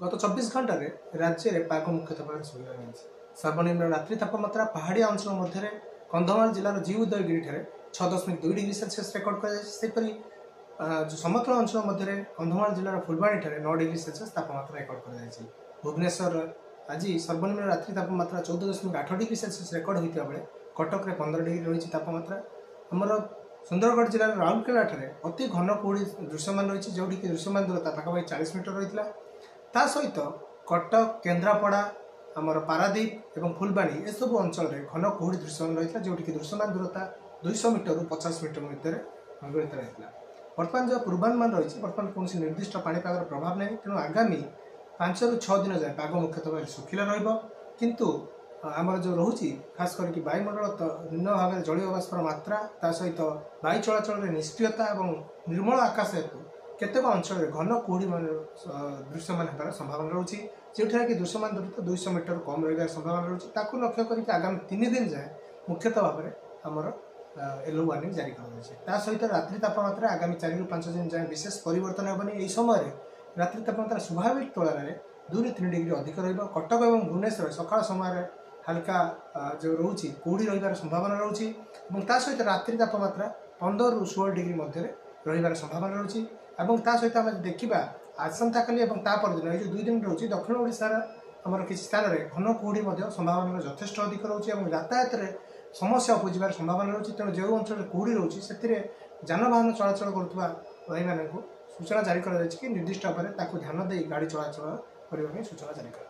गत 24 घंटा राज्य में पाग मुख्यतः भाव सुविधा रही। सर्वनिम्न रात्रि तापमात्रा पहाड़िया अंचल मध्य कंधमाल जिलार जी उदयगिरी 6.2 डिग्री सेल्सियस रेकर्ड कर समतल अंचल मध्य Kandhamal जिलार Phulbani 9 degree Celsius तापमात्रा record कर भुवनेश्वर आज सर्वनिम्न रात्रि तापमात्रा 14.8 डिग्री सेल्सियस रेकर्ड होता बेले कटक में 15 डिग्री रही तापमात्रा। आमर सुंदरगढ़ जिलार राउरकेला अति घन कुहुड़ी दृश्यमान रही जो दृश्यमान दूरता पाखापाखि 40 मीटर रही। ता सहित कटक केन्द्रापड़ा आमर पारादीप और फुलबाणी ए सब अंचल में घन कुहुड़ी दृश्यमान रही जो दृश्यमान दूरता 200 मीटर 50 मीटर मध्य संग्रहित रही। बर्तमान जो पूर्वानुमान रही बर्तमान कौन निर्दिष्ट पाणीपागर प्रभाव नहीं तेणु आगामी 5 ରୁ 6 दिन जाए पाग मुख्यतः भाव शुखिला किंतु आमर जो रोचे खास करके वायुमंडल निम्न भाव में जलीय बाष्पर मात्रा ता सहित वायु चलाचल निष्क्रियता और निर्मल आकाश हेतु केतेक अंचल घन कुहुड़ी दृश्यमान होबार संभावना रही जो कि दृश्यमान दूरता 200 मीटर कम रही संभावना रही लक्ष्य करके आगामी 3 दिन जाए मुख्यतः भाव में आमर येलो वार्निंग जारी कर सहित रात्रि तापमात्रा आगामी 4 ରୁ 5 दिन जाए विशेष परिवर्तन हेनी। यही समय रात्रि तापमात्रा स्वाभाविक तुलन में 2 ରୁ 3 डिग्री अधिक रटक और भुवनेश्वर सकाल समय हल्का जो रोचे कुहुड़ी रही संभावना रही सहित रात्रि तापमात्रा 15 ରୁ 16 डिग्री मध्य रही संभावना रही। सहित आम देखा आसंता काली दिन ये 2 दिन रोचे दक्षिण ओडिशार आमर किसी स्थान में घन कुहुड़ी संभावना यथेष्ट अधिक रोचे यातायात समस्या उपजार संभावना रही। तेणु जो अंचल कुहुड़ी रोचे से जानवाहन चलाचल करुवा भाई मानू सूचना जारी कर निर्दिष्ट भाव में ध्यान दे गाड़ी चलाचल करने सूचना जारी कर।